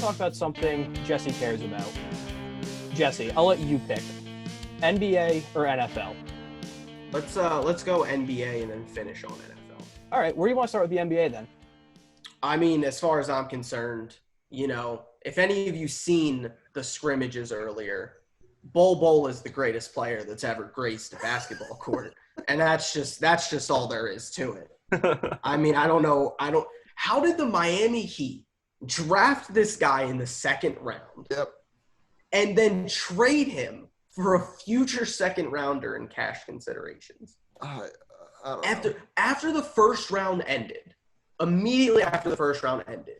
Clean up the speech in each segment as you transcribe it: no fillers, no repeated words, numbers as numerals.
talk about something Jesse cares about. Jesse, I'll let you pick. NBA or NFL? Let's go NBA and then finish on NFL. All right, where do you want to start with the NBA then? I mean, as far as I'm concerned, if any of you seen the scrimmages earlier, Bol is the greatest player that's ever graced a basketball court, and that's just all there is to it. I mean, I don't know. How did the Miami Heat draft this guy in the second round? Yep. And then trade him for a future second rounder in cash considerations? I don't know. After the first round ended, immediately after the first round ended,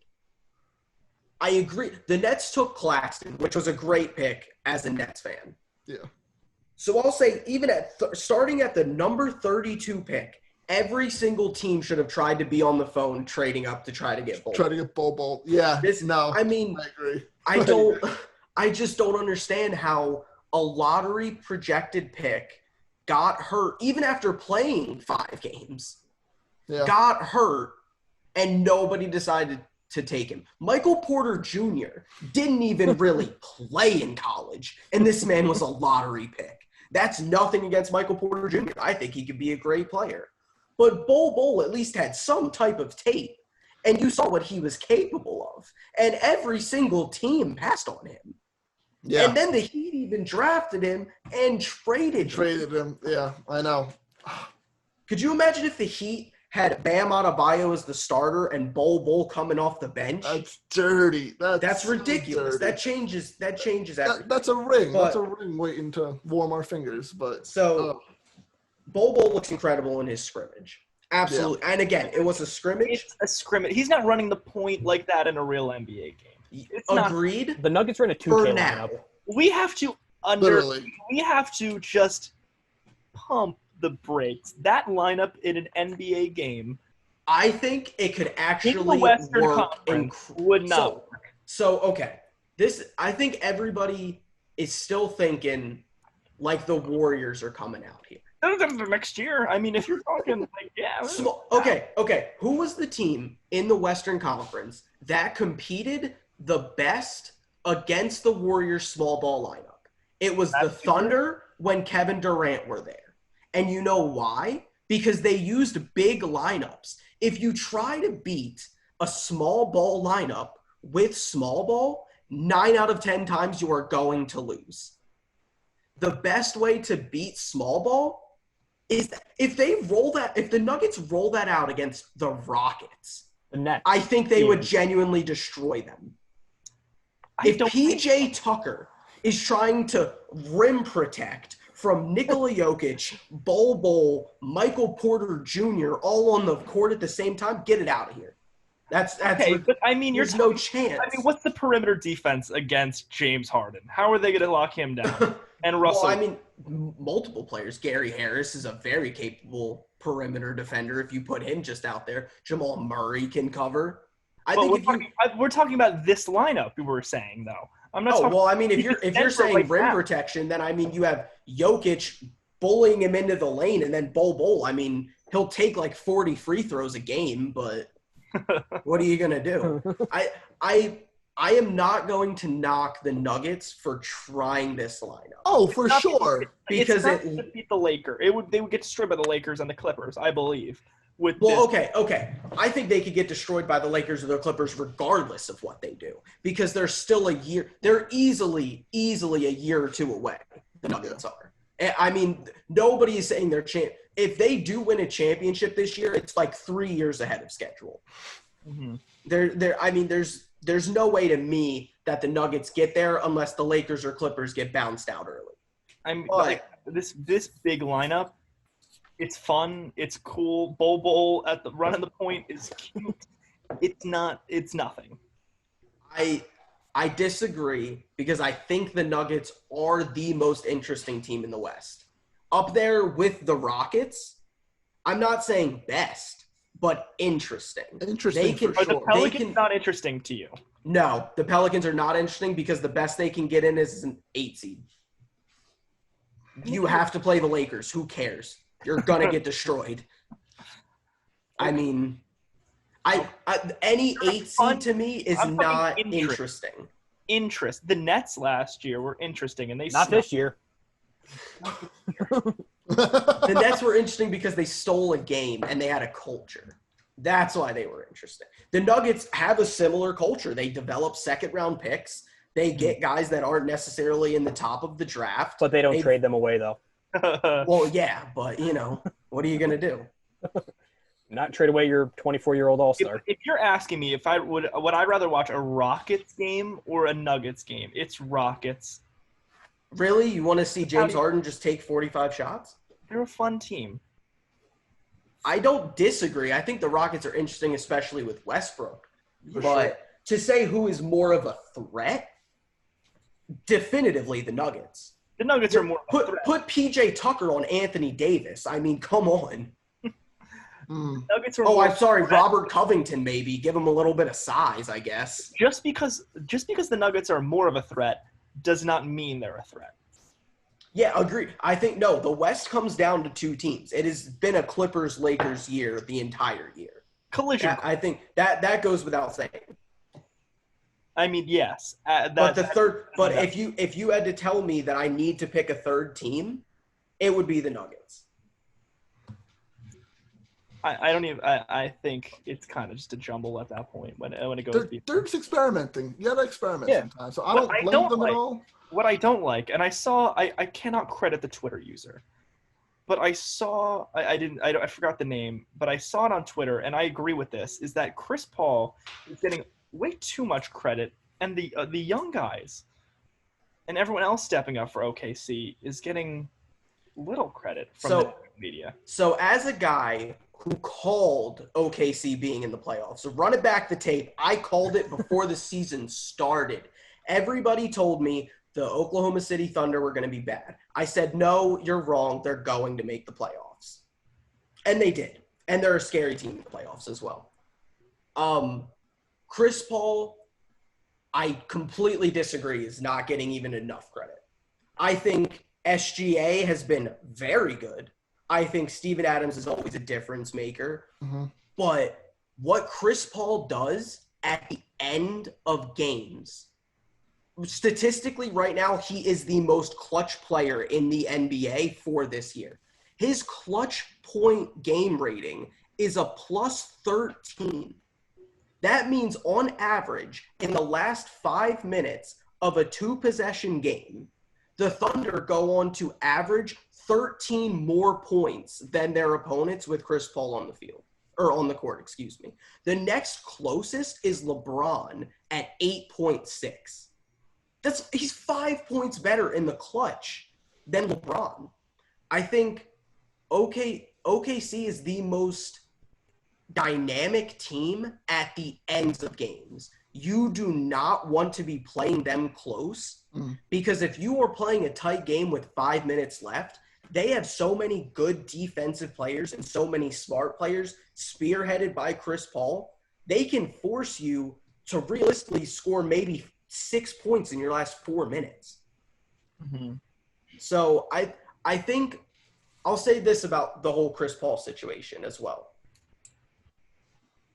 I agree. The Nets took Claxton, which was a great pick as a Nets fan. Yeah. So I'll say even starting at the number 32 pick, every single team should have tried to be on the phone trading up to try to get Bol. Try to get Bol. Yeah. I agree. I just don't understand how a lottery projected pick got hurt even after playing 5 games. Yeah. Got hurt and nobody decided to take him. Michael Porter Jr. didn't even really play in college, and this man was a lottery pick. That's nothing against Michael Porter Jr. I think he could be a great player. But Bol at least had some type of tape, and you saw what he was capable of. And every single team passed on him. Yeah. And then the Heat even drafted him and traded him. Yeah, I know. Could you imagine if the Heat had Bam Adebayo as the starter and Bol coming off the bench? That's dirty. That's ridiculous. Dirty. That changes everything. That's a ring. But, that's a ring waiting to warm our fingers. But Bol looks incredible in his scrimmage. Absolutely. Yeah. And again, it was a scrimmage. It's a scrimmage. He's not running the point like that in a real NBA game. Agreed. The Nuggets are in a 2K lineup. We have to We have to just pump the brakes. That lineup in an NBA game, I think it could actually work. Would not work. So okay, I think everybody is still thinking like the Warriors are coming out here. The next year. I mean, if you're talking like, yeah. Okay. Who was the team in the Western Conference that competed the best against the Warriors small ball lineup? It was the Thunder when Kevin Durant were there. And you know why? Because they used big lineups. If you try to beat a small ball lineup with small ball, 9 out of 10 times you are going to lose. The best way to beat small ball is if the Nuggets roll that out against the Rockets, the Nets, I think they would genuinely destroy them. If PJ Tucker is trying to rim protect from Nikola Jokic, Bol, Michael Porter Jr. all on the court at the same time, get it out of here. That's okay, but I mean, there's no chance. I mean, what's the perimeter defense against James Harden? How are they going to lock him down? And Russell. Well, I mean, multiple players. Gary Harris is a very capable perimeter defender. If you put him just out there, Jamal Murray can cover. We're talking about this lineup. We were saying though. I'm not. Well, I mean, if you're saying rim protection, then I mean you have Jokic bullying him into the lane, and then Bol. I mean, he'll take like 40 free throws a game, but what are you gonna do? I am not going to knock the Nuggets for trying this lineup. Oh, for sure. Because it would beat the Lakers. They would get destroyed by the Lakers and the Clippers, I believe. Okay. I think they could get destroyed by the Lakers or the Clippers regardless of what they do. Because they're still a year – they're easily a year or two away, the Nuggets are. I mean, nobody is saying they're – if they do win a championship this year, it's like 3 years ahead of schedule. Mm-hmm. There's no way to me that the Nuggets get there unless the Lakers or Clippers get bounced out early. I mean, this big lineup, it's fun, it's cool. Bol at the run of the point is cute. It's nothing. I disagree because I think the Nuggets are the most interesting team in the West. Up there with the Rockets, I'm not saying best, but interesting. Interesting for Are sure. the Pelicans not interesting to you? No, the Pelicans are not interesting because the best they can get in is an 8 seed. You have to play the Lakers. Who cares? You're going to get destroyed. I mean, Any 8 seed to me is I'm talking not interest. interesting. The Nets last year were interesting, and they Not this year. The Nets were interesting because they stole a game and they had a culture. That's why they were interesting. The Nuggets have a similar culture. They develop second-round picks. They get guys that aren't necessarily in the top of the draft. But they don't trade them away, though. Well, yeah, but, what are you going to do? Not trade away your 24-year-old all-star. If you're asking me if I would I rather watch a Rockets game or a Nuggets game, it's Rockets. Really? You want to see James Harden just take 45 shots? They're a fun team. I don't disagree. I think the Rockets are interesting, especially with Westbrook. For But sure. to say who is more of a threat, definitively the Nuggets. The Nuggets are more of a threat. Put PJ Tucker on Anthony Davis. I mean, come on. Nuggets are Oh, more I'm sorry, threat. Robert Covington maybe. Give him a little bit of size, I guess. Just because the Nuggets are more of a threat does not mean they're a threat. Yeah, agreed. I think, no, the West comes down to 2 teams. It has been a Clippers-Lakers year the entire year. Collision. I think that goes without saying. I mean, yes. But if you had to tell me that I need to pick a third team, it would be the Nuggets. I think it's kind of just a jumble at that point when it goes. They're just experimenting. You gotta experiment sometimes. So I What don't I blame don't them like- at all. What I don't like, and I cannot credit the Twitter user, but I forgot the name, but I saw it on Twitter, and I agree with this, is that Chris Paul is getting way too much credit, and the young guys and everyone else stepping up for OKC is getting little credit from the media. So as a guy who called OKC being in the playoffs, so running back the tape, I called it before the season started. Everybody told me the Oklahoma City Thunder were going to be bad. I said, no, you're wrong. They're going to make the playoffs. And they did. And they're a scary team in the playoffs as well. Chris Paul, I completely disagree, is not getting even enough credit. I think SGA has been very good. I think Steven Adams is always a difference maker. Mm-hmm. But what Chris Paul does at the end of games, statistically right now, he is the most clutch player in the NBA for this year. His clutch point game rating is a plus 13. That means on average, in the last 5 minutes of a 2-possession game, the Thunder go on to average 13 more points than their opponents with Chris Paul on the field, or on the court, excuse me. The next closest is LeBron at 8.6. He's 5 points better in the clutch than LeBron. I think OKC is the most dynamic team at the ends of games. You do not want to be playing them close because if you are playing a tight game with 5 minutes left, they have so many good defensive players and so many smart players spearheaded by Chris Paul. They can force you to realistically score maybe 6 points in your last 4 minutes. Mm-hmm. So I think I'll say this about the whole Chris Paul situation as well.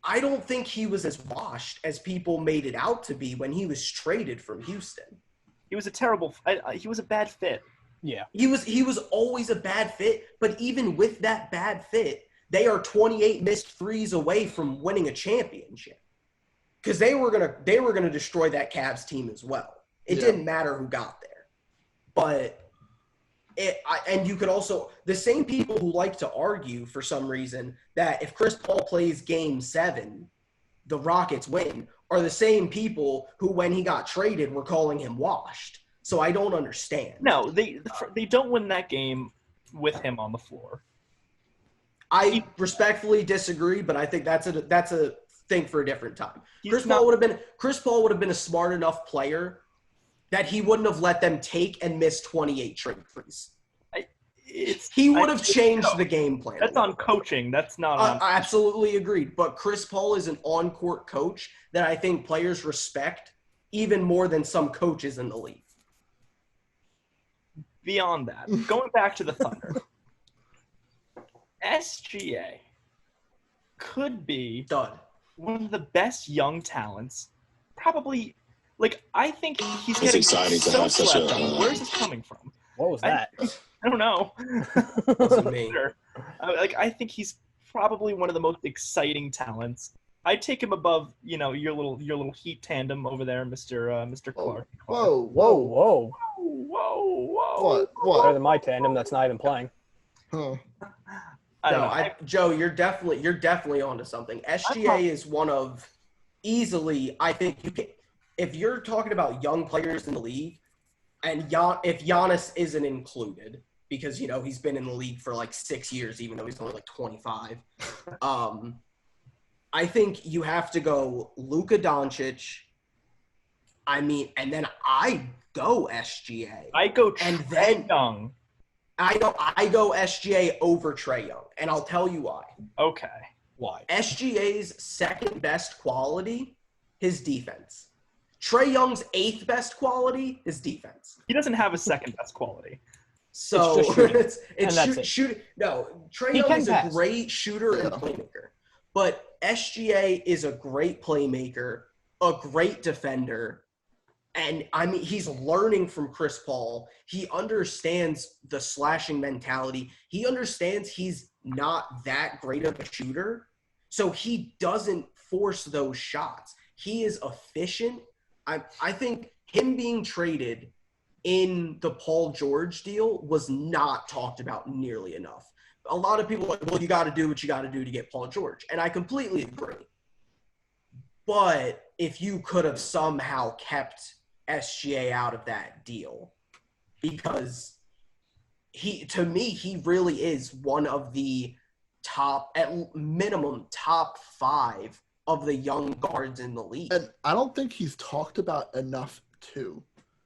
I don't think he was as washed as people made it out to be when he was traded from Houston. He was he was a bad fit. Yeah. He was always a bad fit, but even with that bad fit, they are 28 missed threes away from winning a championship. Because they were gonna destroy that Cavs team as well. It didn't matter who got there, but and you could also the same people who like to argue for some reason that if Chris Paul plays Game 7, the Rockets win, are the same people who, when he got traded, were calling him washed. So I don't understand. No, they don't win that game with him on the floor. I respectfully disagree, but I think that's a thing for a different time. Chris Paul would have been a smart enough player that he wouldn't have let them take and miss 28 straight threes. He would have changed the game plan. That's on coaching. That's not on. I absolutely agreed. But Chris Paul is an on-court coach that I think players respect even more than some coaches in the league. Beyond that, going back to the Thunder, SGA could be Dud. one of the best young talents. Probably, I think he's It's getting exciting to so have such slept a, on. Where is this coming from? What was that? I don't know. Wasn't me. Sure. I think he's probably one of the most exciting talents. I'd take him above, your little Heat tandem over there, Mr. Clark. Whoa, Whoa, whoa. Whoa. What? Better than my tandem that's not even playing. Huh. I don't No, know. Joe, you're definitely onto something. SGA is one of easily, I think you can, if you're talking about young players in the league, and if Giannis isn't included, because he's been in the league for like 6 years, even though he's only like 25. I think you have to go Luka Doncic. And then I go SGA. I go and Trae then Young. I go SGA over Trae Young, and I'll tell you why. Okay. Why? SGA's second best quality, his defense. Trae Young's 8th best quality, his defense. He doesn't have a second best quality. So It's just shooting. it's And that's it. shooting. No, Trae He Young can is pass. a great shooter and playmaker, but SGA is a great playmaker, a great defender. And he's learning from Chris Paul. He understands the slashing mentality. He understands he's not that great of a shooter. So he doesn't force those shots. He is efficient. I think him being traded in the Paul George deal was not talked about nearly enough. A lot of people are like, well, you got to do what you got to do to get Paul George. And I completely agree. But if you could have somehow kept SGA out of that deal, because to me he really is one of the top, at minimum top 5 of the young guards in the league. And I don't think he's talked about enough too.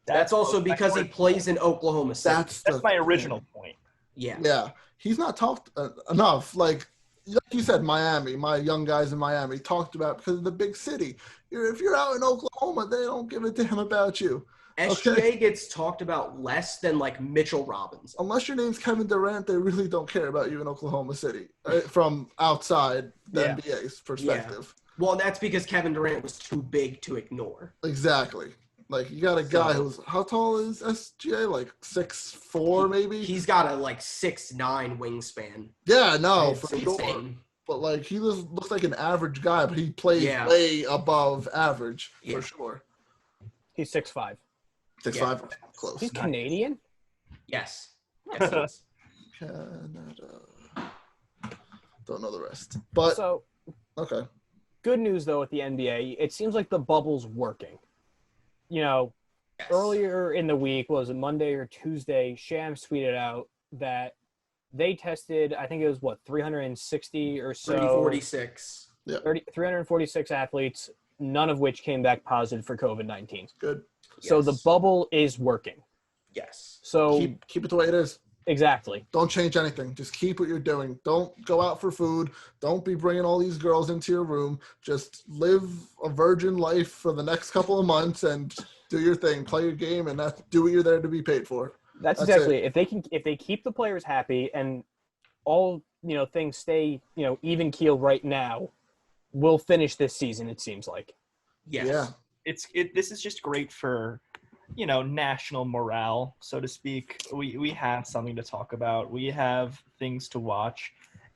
That's also because he plays in Oklahoma City. That's my original point. Yeah. He's not talked enough. Like you said, Miami, my young guys in Miami talked about because of the big city. If you're out in Oklahoma, they don't give a damn about you. SGA gets talked about less than like Mitchell Robinson. Unless your name's Kevin Durant, they really don't care about you in Oklahoma City from outside the NBA's perspective. Yeah. Well, that's because Kevin Durant was too big to ignore. Exactly. Like, you got a guy who's, how tall is SGA? Like 6'4", maybe? He's got a like 6'9" wingspan. Yeah, no, It's for sure. insane. But like, he looks like an average guy, but he plays way above average for sure. He's 6'5". 6'5", close. He's Canadian? Yes. Yes, he is. Canada. Don't know the rest. But, So, okay. good news, though, with the NBA. It seems like the bubble's working. Earlier in the week, was it Monday or Tuesday, Shams tweeted out that they tested, I think it was, 360 or so. 346. 346 athletes, none of which came back positive for COVID-19. Good. So the bubble is working. Yes. So Keep it the way it is. Exactly. Don't change anything. Just keep what you're doing. Don't go out for food. Don't be bringing all these girls into your room. Just live a virgin life for the next couple of months and do your thing. Play your game and do what you're there to be paid for. That's exactly it. If they keep the players happy and all things stay even keel right now, we'll finish this season. It seems like. Yes. Yeah. This is just great for national morale, so to speak. We have something to talk about. We have things to watch.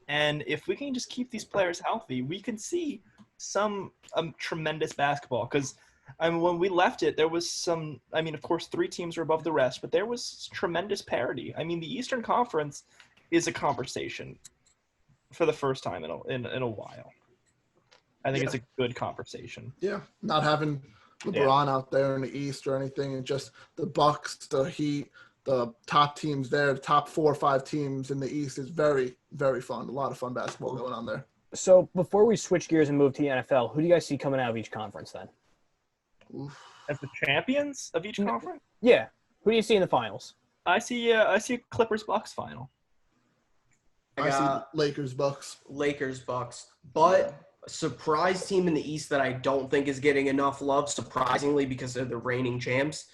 And if we can just keep these players healthy, we can see some tremendous basketball. Because when we left it, there was some – of course, 3 teams were above the rest, but there was tremendous parity. The Eastern Conference is a conversation for the first time in a while. I think it's a good conversation. Yeah, not having – LeBron out there in the East or anything, and just the Bucks, the Heat, the top teams there, the top 4 or 5 teams in the East is very, very fun. A lot of fun basketball going on there. So before we switch gears and move to the NFL, who do you guys see coming out of each conference then? Oof. As the champions of each conference? Yeah. Who do you see in the finals? I see a Clippers-Bucks final. I see Lakers, Bucks. But a surprise team in the East that I don't think is getting enough love, surprisingly, because they're the reigning champs.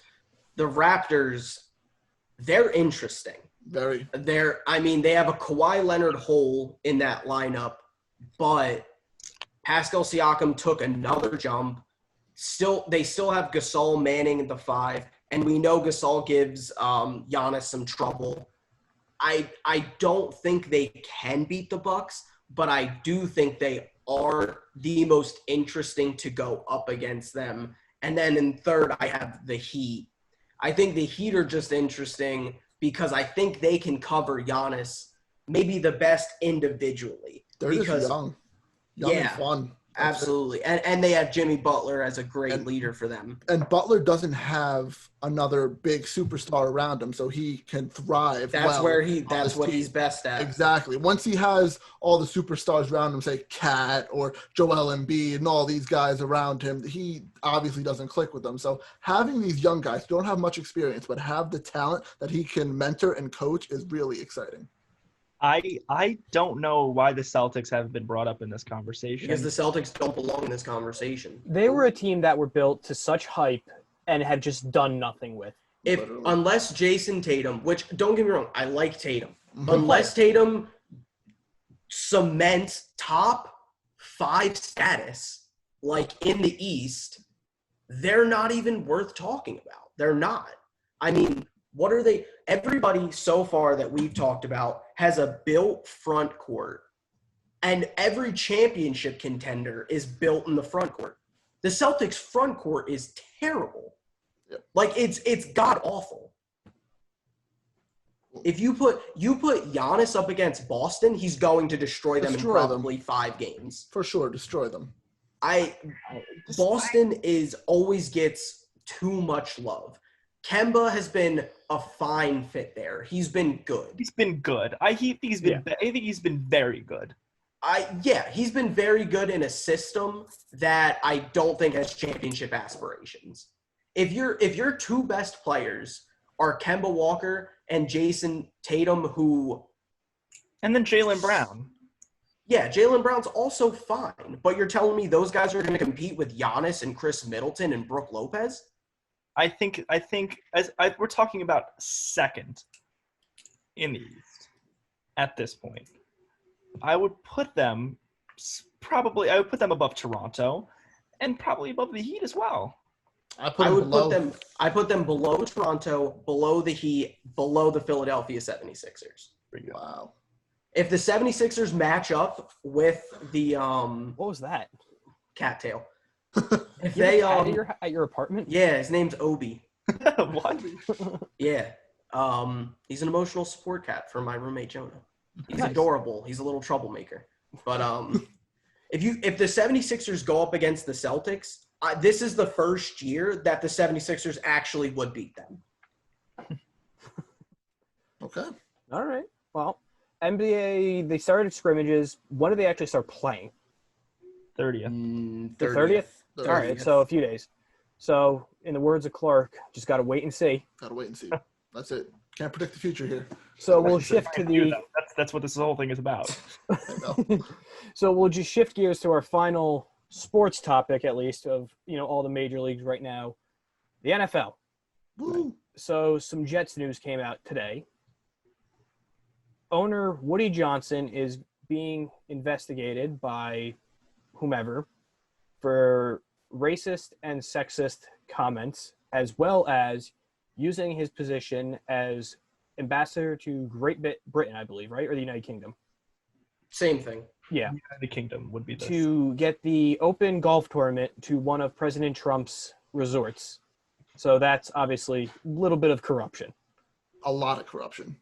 The Raptors, they're interesting. Very. They have a Kawhi Leonard hole in that lineup, but Pascal Siakam took another jump. They still have Gasol manning at the 5, and we know Gasol gives Giannis some trouble. I don't think they can beat the Bucks, but I do think they are the most interesting to go up against them. And then in third, I have the Heat. I think the Heat are just interesting because I think they can cover Giannis maybe the best individually. They're because, just young and fun. Absolutely. And they have Jimmy Butler as a great leader for them. And Butler doesn't have another big superstar around him, so he can thrive. That's what he's best at. Exactly. Once he has all the superstars around him, say Cat or Joel Embiid and all these guys around him, he obviously doesn't click with them. So having these young guys who don't have much experience but have the talent that he can mentor and coach is really exciting. I don't know why the Celtics haven't been brought up in this conversation. Because the Celtics don't belong in this conversation. They were a team that were built to such hype and have just done nothing with. Unless Jason Tatum, which don't get me wrong, I like Tatum. Mm-hmm. Unless Tatum cements top 5 status, like in the East, they're not even worth talking about. They're not. I mean, what are they? Everybody so far that we've talked about has a built front court, and every championship contender is built in the front court. The Celtics front court is terrible. Yep. Like it's god awful. If you put Giannis up against Boston, he's going to destroy them in probably 5 games. For sure, destroy them. Boston always gets too much love. Kemba has been a fine fit there. He's been good. He's been good. I think he's been very good. He's been very good in a system that I don't think has championship aspirations. If your 2 best players are Kemba Walker and Jason Tatum, and then Jaylen Brown. Yeah, Jaylen Brown's also fine, but you're telling me those guys are going to compete with Giannis and Chris Middleton and Brook Lopez? I think we're talking about second in the East at this point. I would put them above Toronto and probably above the Heat as well. I put them below Toronto, below the Heat, below the Philadelphia 76ers. Wow. If the 76ers match up with the what was that? Cattail. If you they at your apartment? Yeah, his name's Obi. What? Yeah. He's an emotional support cat for my roommate Jonah. He's adorable. He's a little troublemaker. But if the 76ers go up against the Celtics, this is the first year that the 76ers actually would beat them. Okay. All right. Well, NBA, they started scrimmages. When do they actually start playing? 30th. The 30th? All right, so a few days. So, in the words of Clark, just got to wait and see. Got to wait and see. That's it. Can't predict the future here. So we'll shift to the. That's what this whole thing is about. So we'll just shift gears to our final sports topic, at least of all the major leagues right now, the NFL. Woo. So some Jets news came out today. Owner Woody Johnson is being investigated by whomever for racist and sexist comments, as well as using his position as ambassador to Great Britain, I believe, right? Or the United Kingdom. Same thing. Yeah. The Kingdom would be this. To get the Open Golf Tournament to one of President Trump's resorts. So that's obviously a little bit of corruption. A lot of corruption.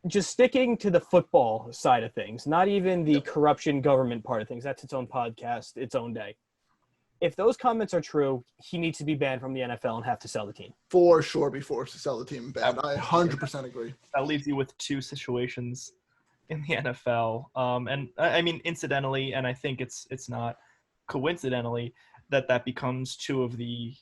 Just sticking to the football side of things, not even the corruption government part of things. That's its own podcast, its own day. If those comments are true, he needs to be banned from the NFL and have to sell the team. For sure, be forced to sell the team banned. I 100% agree. That leaves you with 2 situations in the NFL. And I mean, incidentally, and I think it's not coincidentally, that becomes 2 of the,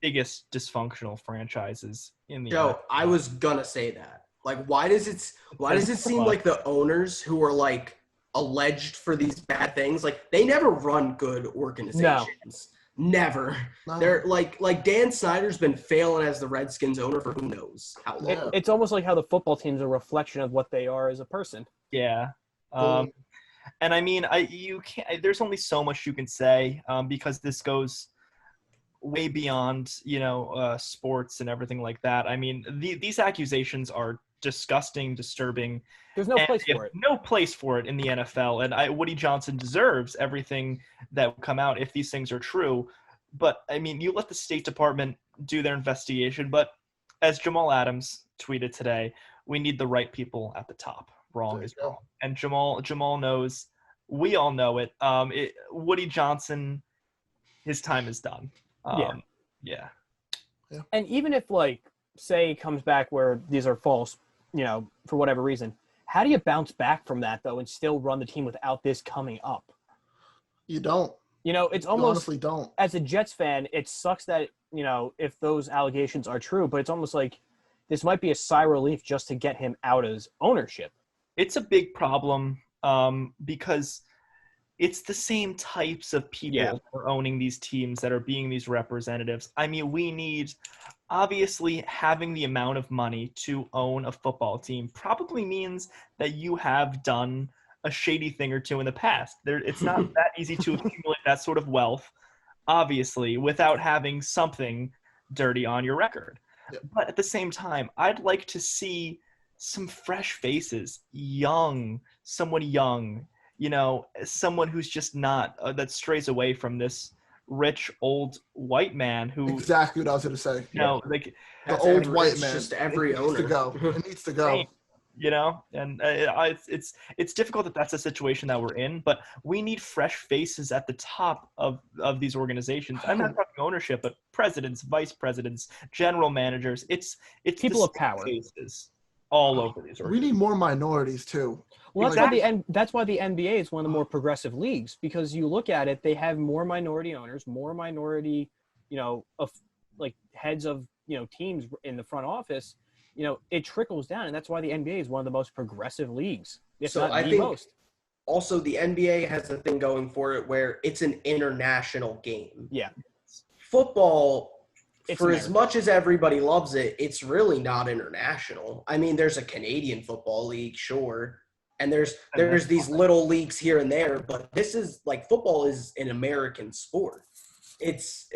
biggest dysfunctional franchises in the NFL. I was gonna say that. Like, why does it seem like the owners who are like alleged for these bad things, like they never run good organizations? No. Never. No. They're like Dan Snyder's been failing as the Redskins owner for who knows how long. It's almost like how the football team's a reflection of what they are as a person. Yeah. And I mean, you can't. There's only so much you can say because this goes way beyond sports and everything like that. I mean, these accusations are disgusting, disturbing. There's no And place we have for it. no place for it in the NFL. And Woody Johnson deserves everything that will come out if these things are true. But I mean, you let the State Department do their investigation. But as Jamal Adams tweeted today, we need the right people at the top. Wrong is wrong. And Jamal knows. We all know it. Woody Johnson, his time is done. Yeah. And even if, like, say, comes back where these are false, for whatever reason, how do you bounce back from that, though, and still run the team without this coming up? You don't. It's almost, you honestly don't. As a Jets fan, it sucks that, if those allegations are true, but it's almost like this might be a sigh of relief just to get him out as ownership. It's a big problem because it's the same types of people who are owning these teams that are being these representatives. I mean, we need – obviously having the amount of money to own a football team probably means that you have done a shady thing or two in the past. It's not that easy to accumulate that sort of wealth, obviously, without having something dirty on your record. Yep. But at the same time, I'd like to see some fresh faces, someone young, someone who's just not that strays away from this rich old white man who exactly what I was going to say. Like the old white man. Just every owner. It needs to go. And it's difficult that that's the situation that we're in, but we need fresh faces at the top of these organizations. I'm not talking ownership, but presidents, vice presidents, general managers. It's people of power. Faces all over these organizations. We need more minorities too. Well, that's why the NBA is one of the more progressive leagues, because you look at it, they have more minority owners, more minority, of like heads of teams in the front office. It trickles down, and that's why the NBA is one of the most progressive leagues. If so not I the think most. Also the NBA has a thing going for it where it's an international game. Yeah. Football, it's for American. as much as everybody loves it, it's really not international. I mean, there's a Canadian football league, sure. And there's these little leagues here and there, but this is like football is an American sport. It's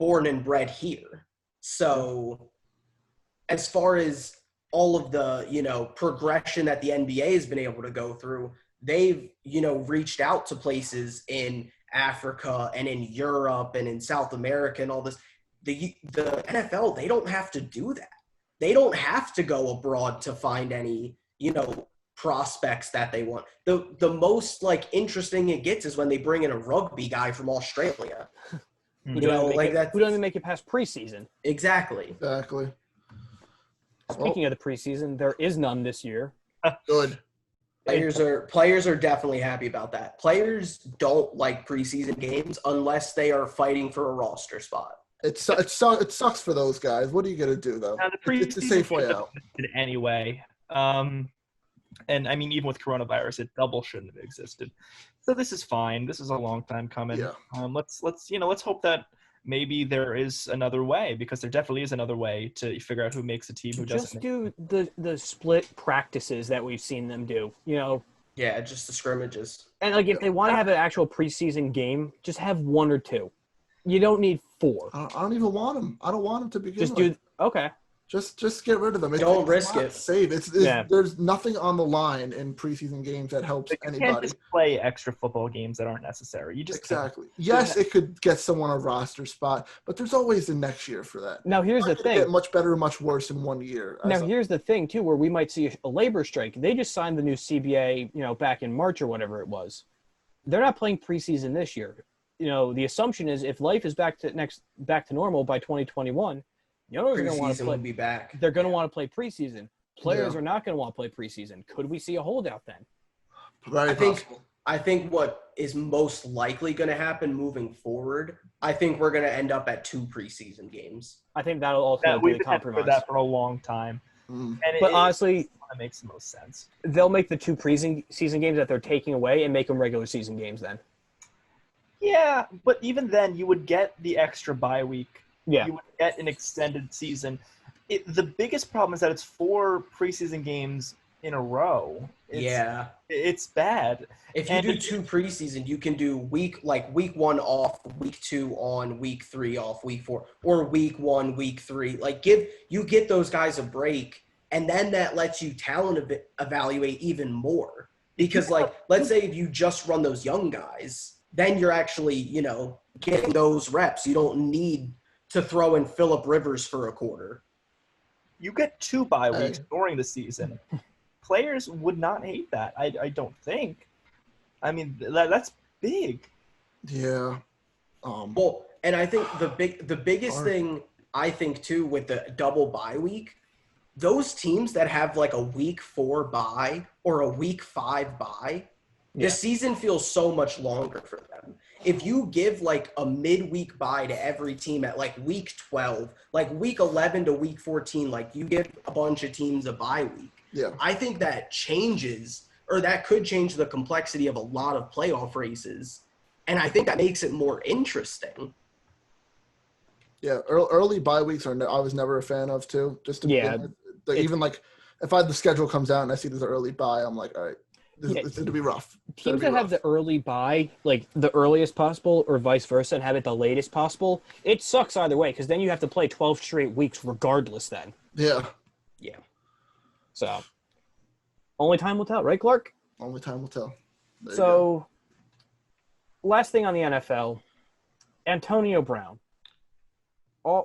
born and bred here. So as far as all of the, progression that the NBA has been able to go through, they've, reached out to places in Africa and in Europe and in South America and all this. The NFL, they don't have to do that. They don't have to go abroad to find any, prospects that they want. The most interesting it gets is when they bring in a rugby guy from Australia. Who don't even make it past preseason. Exactly. Speaking of the preseason, there is none this year. Good. Players are definitely happy about that. Players don't like preseason games unless they are fighting for a roster spot. It sucks for those guys. What are you gonna do though? It's a safe way out. Anyway. And I mean, even with coronavirus, it double shouldn't have existed. So this is fine. This is a long time coming. Yeah. Let's hope that maybe there is another way, because there definitely is another way to figure out who makes a team, who doesn't. Just do the split practices that we've seen them do. Yeah, just the scrimmages. And if they want to have an actual preseason game, just have one or two. You don't need four. I don't even want them. I don't want them to begin with. Okay. Just get rid of them. Don't risk it. Save. There's nothing on the line in preseason games that helps anybody. You can't just play extra football games that aren't necessary. You just exactly. Yes, it could get someone a roster spot, but there's always the next year for that. Now here's the thing: get much better, much worse in 1 year. Now here's the thing too, where we might see a labor strike. They just signed the new CBA, back in March or whatever it was. They're not playing preseason this year. The assumption is if life is back to normal by 2021. The owners are going to want to play. Will be back. They're going to want to play preseason. Players are not going to want to play preseason. Could we see a holdout then? Very possible. I think what is most likely going to happen moving forward, I think we're going to end up at 2 preseason games. I think that'll ultimately be the compromise. We've been that for a long time. But honestly, that makes the most sense. They'll make the 2 preseason games that they're taking away and make them regular season games then. Yeah, but even then, you would get the extra bye week. Yeah. You would get an extended season. The biggest problem is that it's 4 preseason games in a row. Yeah. It's bad. If you And do 2 preseason, you can do week 1 off, week 2 on, week 3 off, week 4, or week 1, week 3. Like get those guys a break, and then that lets you talent evaluate even more. Because like let's say if you just run those young guys, then you're actually, getting those reps. You don't need to throw in Phillip Rivers for a quarter. you get 2 bye weeks during the season. Players would not hate that. I don't think. I mean, that's big. Yeah. Well, and I think the biggest thing I think too with the double bye week, those teams that have like a week 4 bye or a week 5 bye, the season feels so much longer for them. If you give like a midweek bye to every team at like week 12, like week 11 to week 14, like you give a bunch of teams a bye week. Yeah. I think that changes, or that could change the complexity of a lot of playoff races. And I think that makes it more interesting. Yeah, early bye weeks I was never a fan of too. Just to even like if the schedule comes out and I see there's an early bye, I'm like, all right, this is going to be rough. Teams that have the early bye, like the earliest possible, or vice versa, and have it the latest possible, it sucks either way because then you have to play 12 straight weeks regardless. Then. Yeah. Yeah. So, only time will tell, right, Clark? Only time will tell. So, last thing on the NFL, Antonio Brown.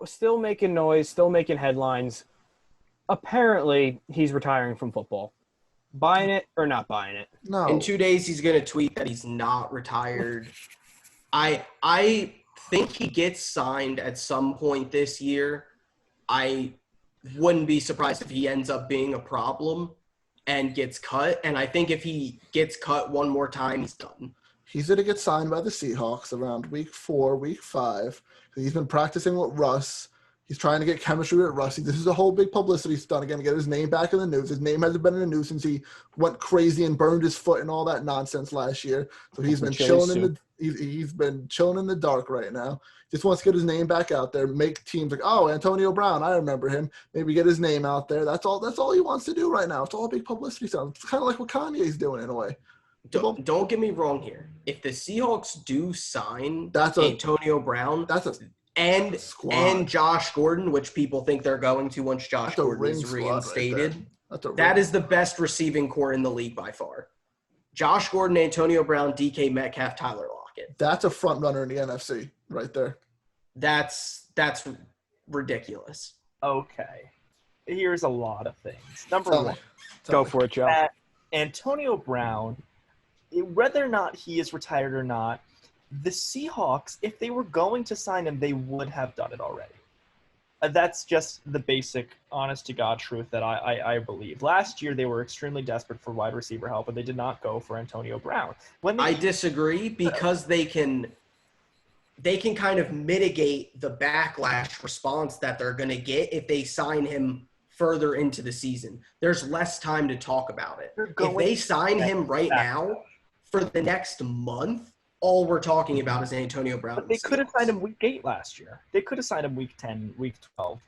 Still making noise, still making headlines. Apparently, he's retiring from football. Buying it or not buying it? No. In 2 days, he's going to tweet that he's not retired. I think he gets signed at some point this year. I wouldn't be surprised if he ends up being a problem and gets cut. And I think if he gets cut one more time, he's done. He's going to get signed by the Seahawks around week 4, week 5. He's been practicing with Russ. He's trying to get chemistry with Russ. This is a whole big publicity stunt again to get his name back in the news. His name hasn't been in the news since he went crazy and burned his foot and all that nonsense last year. So he's been chilling he's been chilling in the dark right now. Just wants to get his name back out there, make teams like, oh, Antonio Brown, I remember him. Maybe get his name out there. That's all he wants to do right now. It's all a big publicity stunt. It's kind of like what Kanye's doing in a way. Don't get me wrong here. If the Seahawks do sign Antonio Brown, and Josh Gordon, which people think they're going to once Josh Gordon is reinstated, that is the best receiving core in the league by far. Josh Gordon, Antonio Brown, DK Metcalf, Tyler Lockett. That's a front runner in the NFC right there. That's ridiculous. Okay. Here's a lot of things. Number one. Go for it, Joe. Antonio Brown, whether or not he is retired or not, the Seahawks, if they were going to sign him, they would have done it already. That's just the basic, honest-to-God truth that I believe. Last year, they were extremely desperate for wide receiver help, and they did not go for Antonio Brown. I disagree because they can kind of mitigate the backlash response that they're going to get if they sign him further into the season. There's less time to talk about it. If they sign him right now for the next month, all we're talking about is Antonio Brown. But they could have signed him week 8 last year. They could have signed him week 10, week 12.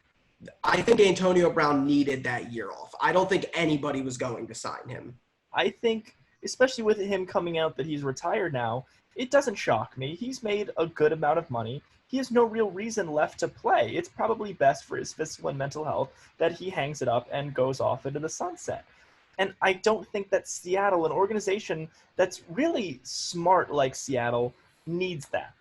I think Antonio Brown needed that year off. I don't think anybody was going to sign him. I think, especially with him coming out that he's retired now, it doesn't shock me. He's made a good amount of money. He has no real reason left to play. It's probably best for his physical and mental health that he hangs it up and goes off into the sunset. And I don't think that Seattle, an organization that's really smart like Seattle, needs that.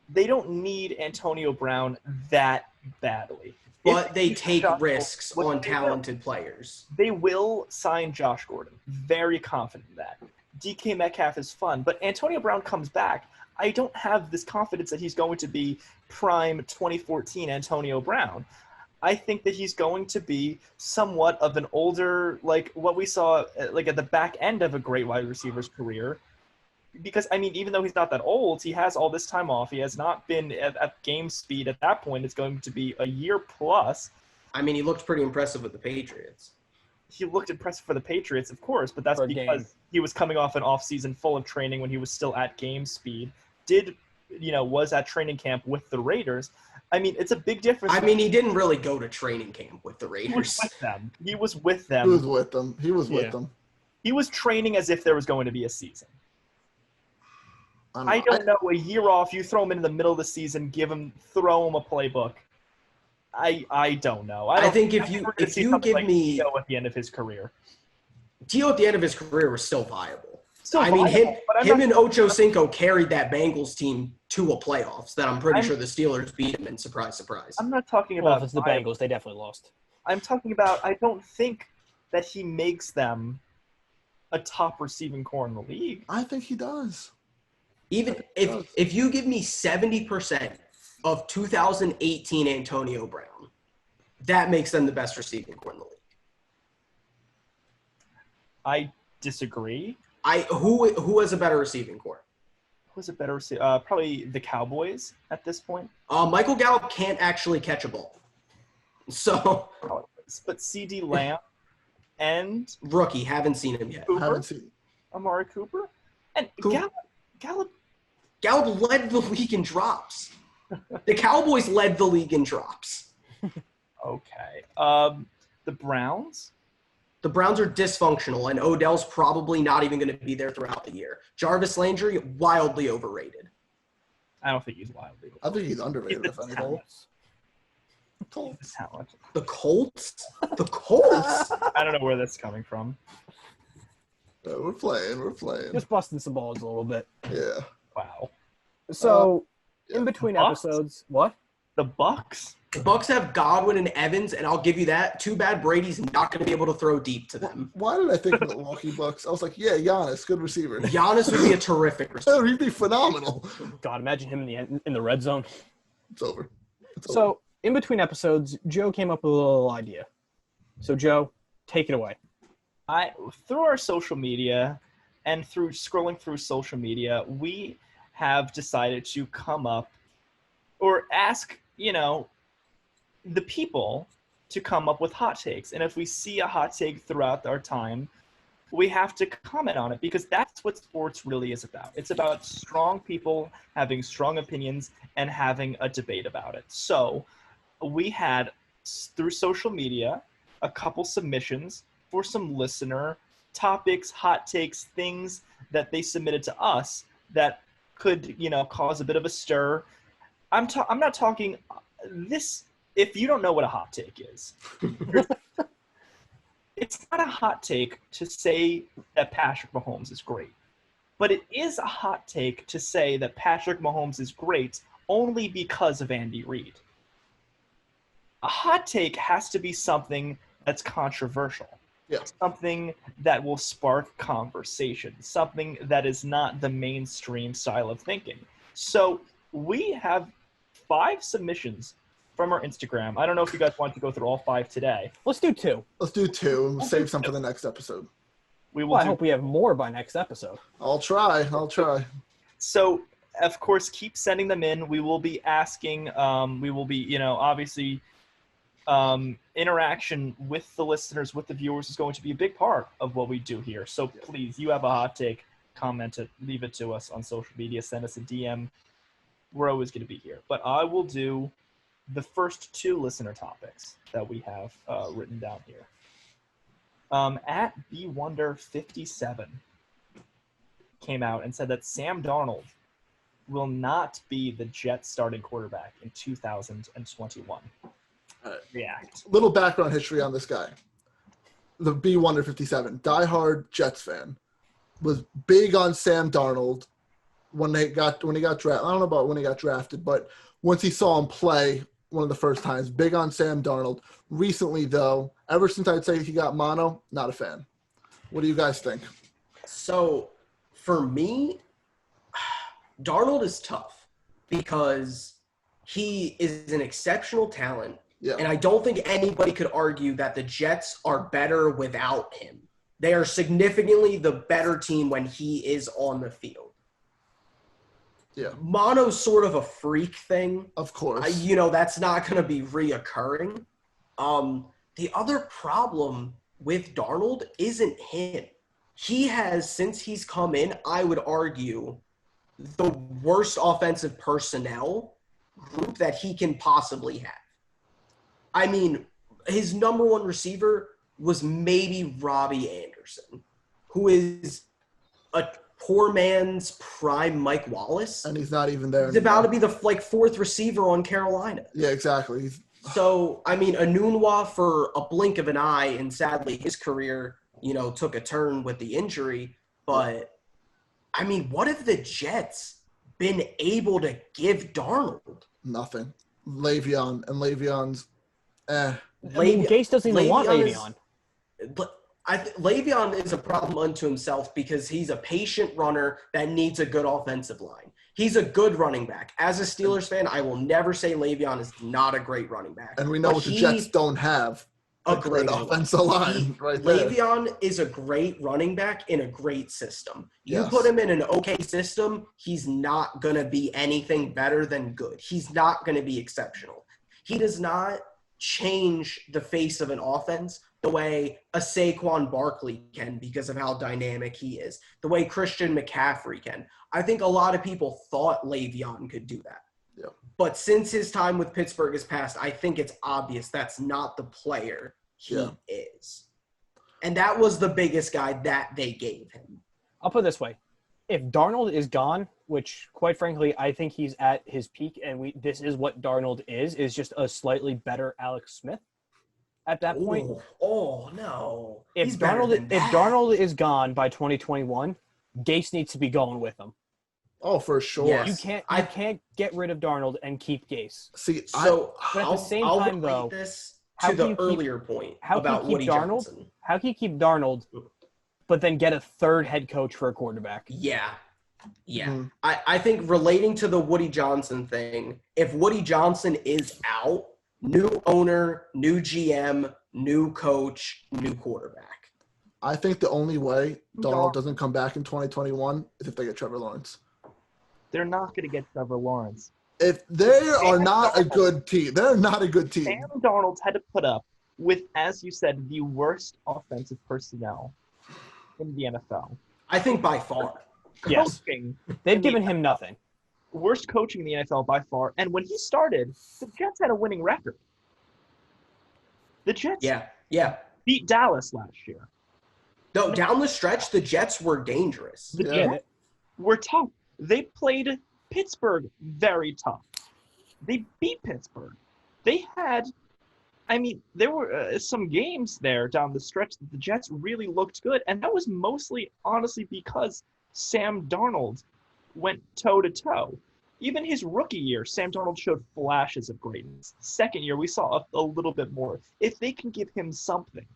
They don't need Antonio Brown that badly. But they take risks on talented players. They will sign Josh Gordon. Very confident in that. DK Metcalf is fun. But Antonio Brown comes back. I don't have this confidence that he's going to be prime 2014 Antonio Brown. I think that he's going to be somewhat of an older, like what we saw like at the back end of a great wide receiver's career. Because, I mean, even though he's not that old, he has all this time off. He has not been at game speed at that point. It's going to be a year plus. I mean, he looked pretty impressive with the Patriots. He looked impressive for the Patriots, of course, but that's because he was coming off an offseason full of training when he was still at game speed. Was at training camp with the Raiders. I mean, it's a big difference. I mean, he didn't really go to training camp with the He was Raiders. with them. He was with them. He was with them. He was with Yeah. them. He was training as if there was going to be a season. I know. don't know. A year off, you throw him in the middle of the season, throw him a playbook. I don't know. I think if we're you gonna see give something like me Tio at the end of his career, Tio at the end of his career was still viable. still I mean, viable, but I'm him not- and Ocho Cinco carried that Bengals team to a playoffs that I'm pretty sure the Steelers beat him in. Surprise, surprise. I'm not talking Well, about if it's the viable. Bengals, they definitely lost. I'm talking about. I don't think that he makes them a top receiving core in the league. I think he does. Even if you give me 70% of 2018 Antonio Brown, that makes them the best receiving core in the league. I disagree. Who has a better receiving core? Who's a better? Probably the Cowboys at this point. Michael Gallup can't actually catch a ball. So But C.D. Lamb and rookie, haven't seen him yet. Cooper, Haven't seen. Amari Cooper, and Who? Gallup. Gallup led the league in drops. The Cowboys led the league in drops. Okay. The Browns. The Browns are dysfunctional, and Odell's probably not even going to be there throughout the year. Jarvis Landry, wildly overrated. I don't think he's wildly. I think he's underrated. He's If the anything. talent. Talent. The Colts? The Colts? I don't know where that's coming from. We're playing. Just busting some balls a little bit. Yeah. Wow. So, yeah. in between Bucks? episodes, what? The Bucks. The Bucks have Godwin and Evans, and I'll give you that. Too bad Brady's not going to be able to throw deep to them. Why did I think Milwaukee Bucks? I was like, yeah, Giannis, good receiver. Giannis would be a terrific receiver. He'd be phenomenal. God, imagine him in the red zone. It's over. So, in between episodes, Joe came up with a little idea. So, Joe, take it away. Through our social media and through scrolling through social media, we have decided to come up or ask, the people to come up with hot takes. And if we see a hot take throughout our time, we have to comment on it because that's what sports really is about. It's about strong people having strong opinions and having a debate about it. So we had, through social media, a couple submissions for some listener topics, hot takes, things that they submitted to us that could, cause a bit of a stir. I'm not talking this. If you don't know what a hot take is, it's not a hot take to say that Patrick Mahomes is great, but it is a hot take to say that Patrick Mahomes is great only because of Andy Reid. A hot take has to be something that's controversial. Yeah. Something that will spark conversation, something that is not the mainstream style of thinking. So we have 5 submissions from our Instagram. I don't know if you guys want to go through all 5 today. Let's do 2. Let's do 2 and save some for the next episode. We will Well, I do. hope we have more by next episode. I'll try. So, of course, keep sending them in. We will be asking. We will be, obviously, interaction with the listeners, with the viewers, is going to be a big part of what we do here. So please, you have a hot take, comment it, leave it to us on social media, send us a DM. We're always going to be here. But I will do the first 2 listener topics that we have written down here. At BWonder57 came out and said that Sam Darnold will not be the Jets starting quarterback in 2021. React. Little background history on this guy. The B157, diehard Jets fan, was big on Sam Darnold when he got drafted. I don't know about when he got drafted, but once he saw him play one of the first times, big on Sam Darnold. Recently, though, ever since I'd say he got mono, not a fan. What do you guys think? So, for me, Darnold is tough because he is an exceptional talent. Yeah. And I don't think anybody could argue that the Jets are better without him. They are significantly the better team when he is on the field. Yeah. Mono's sort of a freak thing. Of course. That's not going to be reoccurring. The other problem with Darnold isn't him. He has, since he's come in, I would argue, the worst offensive personnel group that he can possibly have. I mean, his number one receiver was maybe Robbie Anderson, who is a poor man's prime Mike Wallace. And he's not even there He's anymore. about to be the fourth receiver on Carolina. Yeah, exactly. So, I mean, Anunwa, for a blink of an eye, and sadly his career, took a turn with the injury. But, I mean, what have the Jets been able to give Darnold? Nothing. Le'Veon, and Le'Veon's Gase doesn't even want Le'Veon. Le'Veon is a problem unto himself because he's a patient runner that needs a good offensive line. He's a good running back. As a Steelers fan, I will never say Le'Veon is not a great running back. And we know what the Jets don't have. A great offensive line right there. Le'Veon is a great running back in a great system. You Yes. put him in an okay system, he's not going to be anything better than good. He's not going to be exceptional. He does not change the face of an offense the way a Saquon Barkley can because of how dynamic he is, the way Christian McCaffrey can. I think a lot of people thought Le'Veon could do that. Yep. But since his time with Pittsburgh has passed, I think it's obvious that's not the player he is. And that was the biggest guy that they gave him. I'll put it this way. If Darnold is gone, which quite frankly, I think he's at his peak, and this is what Darnold is just a slightly better Alex Smith at that point. Oh no. If Darnold is gone by 2021, Gase needs to be going with him. Oh, for sure. Yes. You can't get rid of Darnold and keep Gase. See, so but at the same I'll time, though, this how to can the you keep- earlier point how can you about keep Woody Darnold? Johnson. How can you keep Darnold, but then get a third head coach for a quarterback? Yeah. Mm-hmm. I think relating to the Woody Johnson thing, if Woody Johnson is out, new owner, new GM, new coach, new quarterback. I think the only way Darnold doesn't come back in 2021 is if they get Trevor Lawrence. They're not going to get Trevor Lawrence. If they are not a good team, they're not a good team. Sam Darnold's had to put up with, as you said, the worst offensive personnel in the NFL. I think by far. Yes. Coaching, They've given him nothing. worst coaching in the NFL by far. And when he started, the Jets had a winning record. The Jets Yeah. beat Dallas last year. No, down the stretch, the Jets were dangerous. The Yeah. Jets were tough. They played Pittsburgh very tough. They beat Pittsburgh. They had, there were some games there down the stretch that the Jets really looked good. And that was mostly, honestly, because Sam Darnold went toe-to-toe. Even his rookie year, Sam Darnold showed flashes of greatness. Second year, we saw a little bit more. If they can give him something.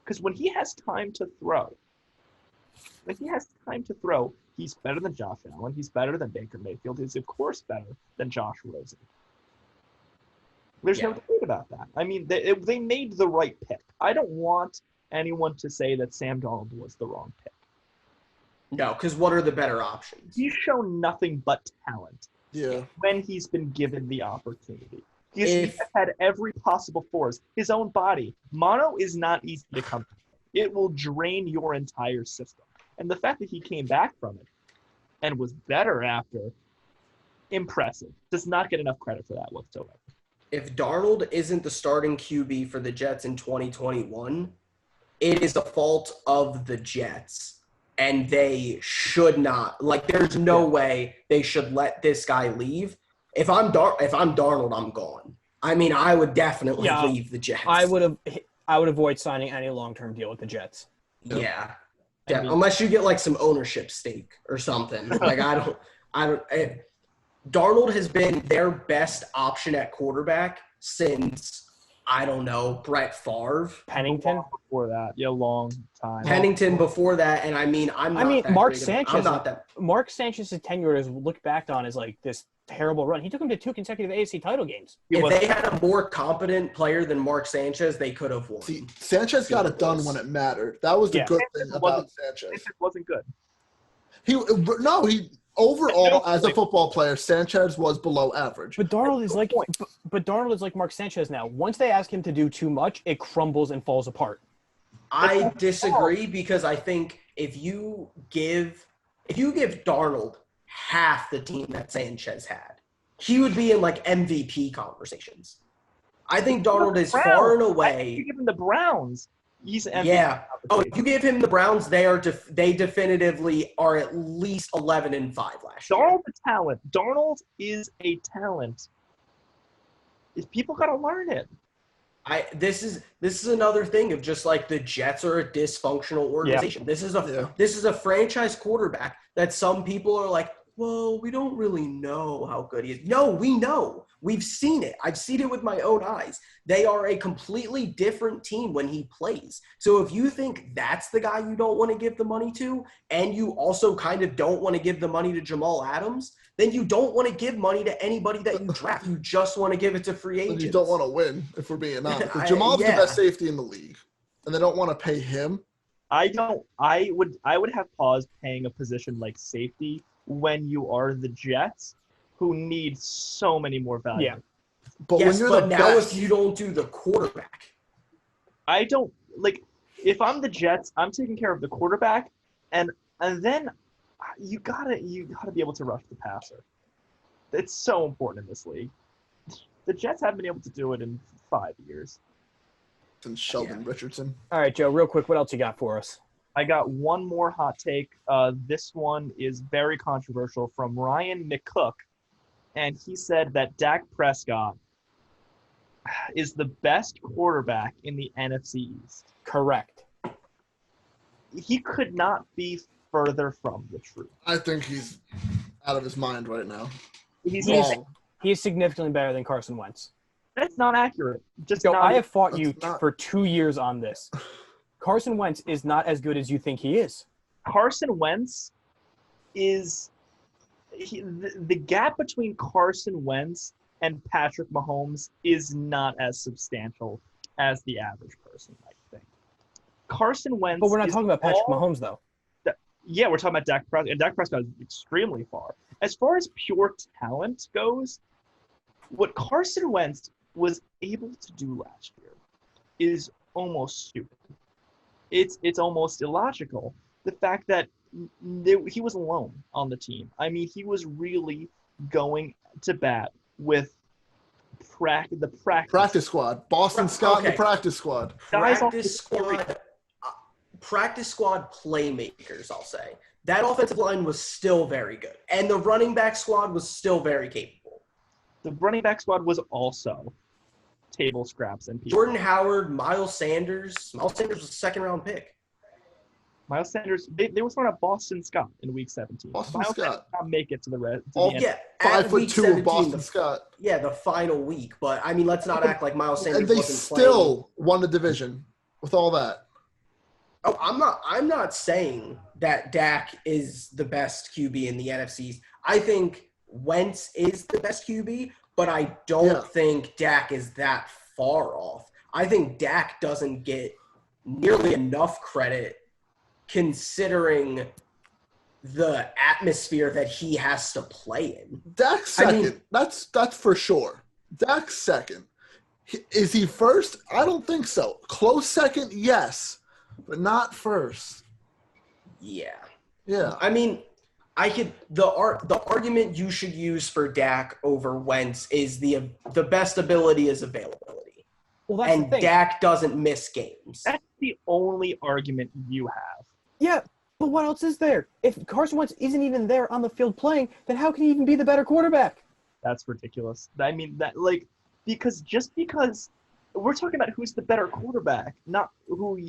Because when he has time to throw, he's better than Josh Allen. He's better than Baker Mayfield. He's, of course, better than Josh Rosen. There's no debate about that. They made the right pick. I don't want anyone to say that Sam Darnold was the wrong pick. No, because what are the better options? He's shown nothing but talent when he's been given the opportunity. He's had every possible force. His own body. Mono is not easy to come to. It will drain your entire system. And the fact that he came back from it and was better after, impressive. Does not get enough credit for that whatsoever. If Darnold isn't the starting QB for the Jets in 2021, it is the fault of the Jets. And they should not. There's no way they should let this guy leave. If I'm Darnold, I'm gone. I would definitely leave the Jets. I would avoid signing any long-term deal with the Jets. Yeah. Unless you get some ownership stake or something. Darnold has been their best option at quarterback since, Brett Favre. Pennington. Before that, long time. Pennington before that, and Mark Sanchez's tenure is looked back on as this terrible run. He took him to 2 consecutive AFC title games. If they had a more competent player than Mark Sanchez, they could have won. See, Sanchez got it done when it mattered. That was the good thing about Sanchez. Sanchez wasn't good. He overall as a football player, Sanchez was below average. But Darnold is like Mark Sanchez now. Once they ask him to do too much, it crumbles and falls apart. I disagree because I think if you give Darnold half the team that Sanchez had, he would be in like MVP conversations. I think Darnold is Browns. far and You away. give him the Browns. He's MVP. Yeah. Oh, you give him the Browns. They definitively are at least 11-5 last year. Darnold's a talent. Darnold is a talent. People got to learn it. This is another thing of just like the Jets are a dysfunctional organization. Yeah. This is a franchise quarterback that some people are like, well, we don't really know how good he is. No, we know. We've seen it. I've seen it with my own eyes. They are a completely different team when he plays. So if you think that's the guy you don't want to give the money to, and you also kind of don't want to give the money to Jamal Adams, then you don't want to give money to anybody that you draft. You just want to give it to free agents. You don't want to win, if we're being honest. Jamal's the best safety in the league, and they don't want to pay him. I would have pause paying a position like safety when you are the Jets, who need so many more value. Yeah. But when you're the best, if you don't do the quarterback. I don't if I'm the Jets, I'm taking care of the quarterback, and then you gotta be able to rush the passer. It's so important in this league. The Jets haven't been able to do it in 5 years. And Sheldon Richardson. All right, Joe, real quick, what else you got for us? I got one more hot take. This one is very controversial from Ryan McCook, and he said that Dak Prescott is the best quarterback in the NFC East. Correct. He could not be further from the truth. I think he's out of his mind right now. He's wrong. He is significantly better than Carson Wentz. That's not accurate. Joe, I have fought you for 2 years on this. Carson Wentz is not as good as you think he is. Carson Wentz is the gap between Carson Wentz and Patrick Mahomes is not as substantial as the average person might think. Carson Wentz. But we're not talking about Patrick Mahomes, though. Yeah, we're talking about Dak Prescott, and Dak Prescott is extremely far. As far as pure talent goes, what Carson Wentz was able to do last year is almost stupid. It's almost illogical. The fact that he was alone on the team. I mean, he was really going to bat with the practice squad. Boston Scott and the practice squad. Practice squad playmakers, I'll say. That offensive line was still very good. And the running back squad was still very capable. The running back squad was also table scraps and people. Jordan Howard, Miles Sanders. Miles Sanders was a second-round pick. Miles Sanders, they were throwing out Boston Scott in Week 17. Boston Miles Scott. Sanders did not make it to the rest. Yeah. 5'2" of Boston Scott. Yeah, the final week. But, I mean, let's not act like Miles Sanders and they wasn't still won the division with all that. Oh, I'm not saying that Dak is the best QB in the NFC. I think Wentz is the best QB, but I don't think Dak is that far off. I think Dak doesn't get nearly enough credit considering the atmosphere that he has to play in. Dak's second. That's for sure. Dak's second. Is he first? I don't think so. Close second, yes. But not first. Yeah. Yeah. I mean, the argument you should use for Dak over Wentz is the best ability is availability. Well, that's the thing. Dak doesn't miss games. That's the only argument you have. Yeah, but what else is there? If Carson Wentz isn't even there on the field playing, then how can he even be the better quarterback? That's ridiculous. I mean, because we're talking about who's the better quarterback, not who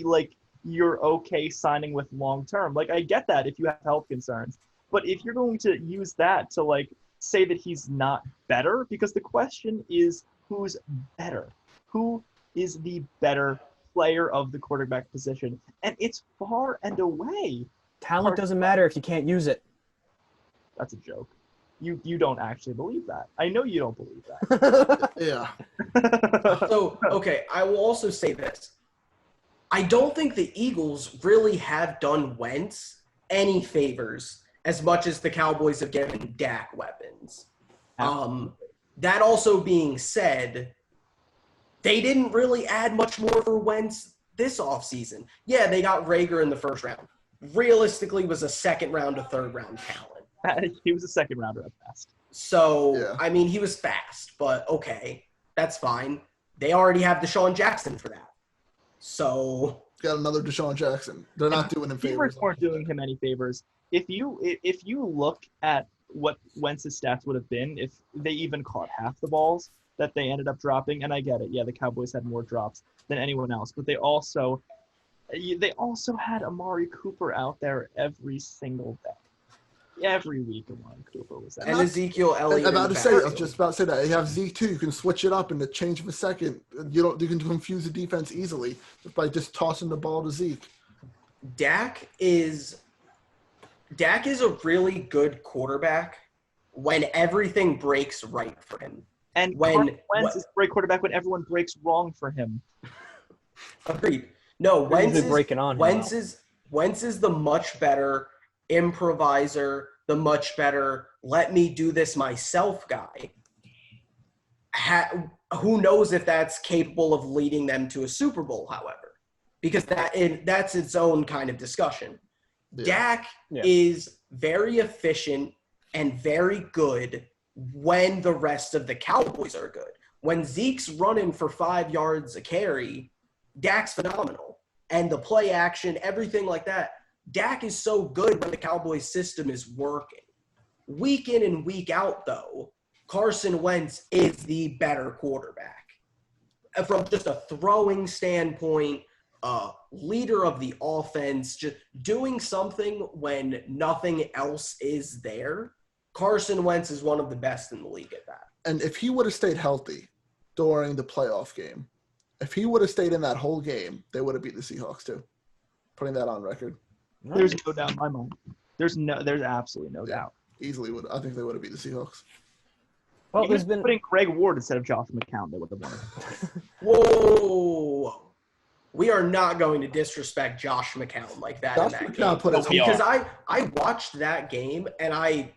you're okay signing with long term. I get that if you have health concerns, but if you're going to use that to say that he's not better, because the question is who's better, who is the better player of the quarterback position, and it's far and away. Talent doesn't matter if you can't use it. That's a joke. You don't actually believe that. I know you don't believe that. Yeah. So, okay, I will also say this. I don't think the Eagles really have done Wentz any favors as much as the Cowboys have given Dak weapons. That also being said, they didn't really add much more for Wentz this offseason. Yeah, they got Rager in the first round. Realistically, was a second round to third round talent. He was a second rounder at best. So, Yeah. I mean, he was fast, but okay, that's fine. They already have Deshaun Jackson for that. So Got another Deshaun Jackson. They're not doing him favors. Receivers weren't doing him any favors. If you look at what Wentz's stats would have been if they even caught half the balls that they ended up dropping, and I get it, yeah, the Cowboys had more drops than anyone else, but they also had Amari Cooper out there every single day. Every week, Amari Cooper was out. and Ezekiel Elliott. I was just about to say that. You have Zeke too. You can switch it up in the change of a second. You can confuse the defense easily by just tossing the ball to Zeke. Dak is a really good quarterback when everything breaks right for him. And Carson Wentz is a great quarterback when everyone breaks wrong for him. Agreed. No, Wentz is the much better improviser, the much better let me do this myself guy. Who knows if that's capable of leading them to a Super Bowl, however, because that's its own kind of discussion. Yeah. Dak is very efficient and very good when the rest of the Cowboys are good. When Zeke's running for 5 yards a carry, Dak's phenomenal. And the play action, everything like that, Dak is so good when the Cowboys system is working. Week in and week out, though, Carson Wentz is the better quarterback. From just a throwing standpoint, leader of the offense, just doing something when nothing else is there, Carson Wentz is one of the best in the league at that. And if he would have stayed healthy during the playoff game, if he would have stayed in that whole game, they would have beat the Seahawks too. Putting that on record. There's no doubt in my mind. There's absolutely no doubt. Easily would. I think they would have beat the Seahawks. Well, there's been putting Greg Ward instead of Josh McCown, they would have won. Whoa. We are not going to disrespect Josh McCown like that in that game. Because I watched that game, and I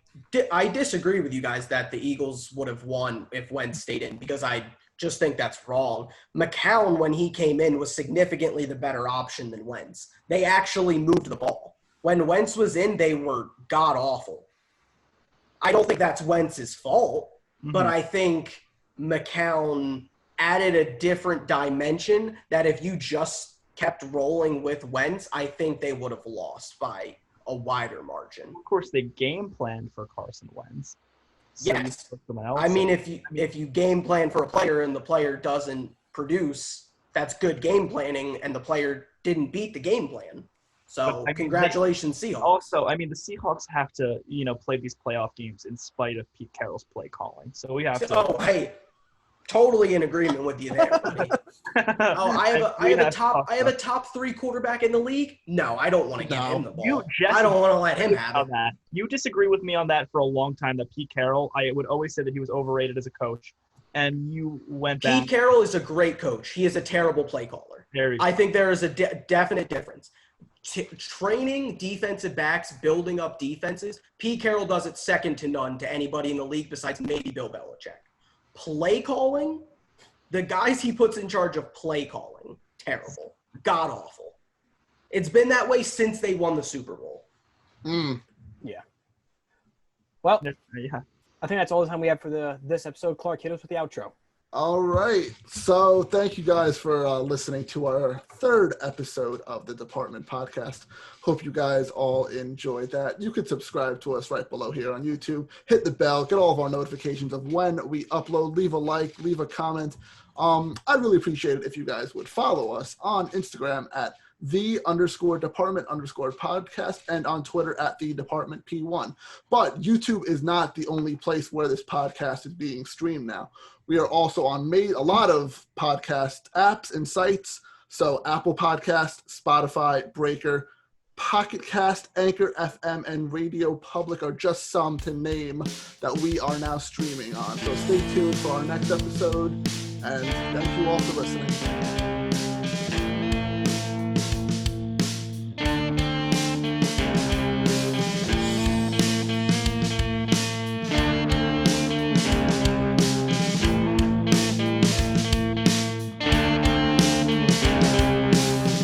disagree with you guys that the Eagles would have won if Wentz stayed in, because I just think that's wrong. McCown, when he came in, was significantly the better option than Wentz. They actually moved the ball. When Wentz was in, they were god-awful. I don't think that's Wentz's fault, but I think McCown added a different dimension that if you just kept rolling with Wentz, I think they would have lost by a wider margin. Of course, they game planned for Carson Wentz. So yes. I mean, if you game plan for a player and the player doesn't produce, that's good game planning, and the player didn't beat the game plan. So congratulations, Seahawks. Also, I mean, the Seahawks have to, play these playoff games in spite of Pete Carroll's play calling. So we have to. Oh, hey, totally in agreement with you there. I have a top 3 quarterback in the league. No, I don't want to give him the ball. I don't want to let him have it. That. You disagree with me on that for a long time. That Pete Carroll, I would always say that he was overrated as a coach, and you went back. Pete Carroll is a great coach. He is a terrible play caller. I think there is a definite difference. Training defensive backs, building up defenses, Pete Carroll does it second to none to anybody in the league besides maybe Bill Belichick. Play calling, the guys he puts in charge of play calling, terrible, god awful. It's been that way since they won the Super Bowl. Yeah. Well, I think that's all the time we have for this episode. Clark, hit us with the outro. All right. So thank you guys for listening to our 3rd episode of the Department Podcast. Hope you guys all enjoyed that. You can subscribe to us right below here on YouTube. Hit the bell. Get all of our notifications of when we upload. Leave a like. Leave a comment. I'd really appreciate it if you guys would follow us on Instagram at _department_podcast and on Twitter at @thedepartmentp1. But YouTube is not the only place where this podcast is being streamed now. We are also on a lot of podcast apps and sites. So Apple Podcast, Spotify, Breaker, Pocket Cast, Anchor FM, and Radio Public are just some to name that we are now streaming on. So stay tuned for our next episode, and thank you all for listening.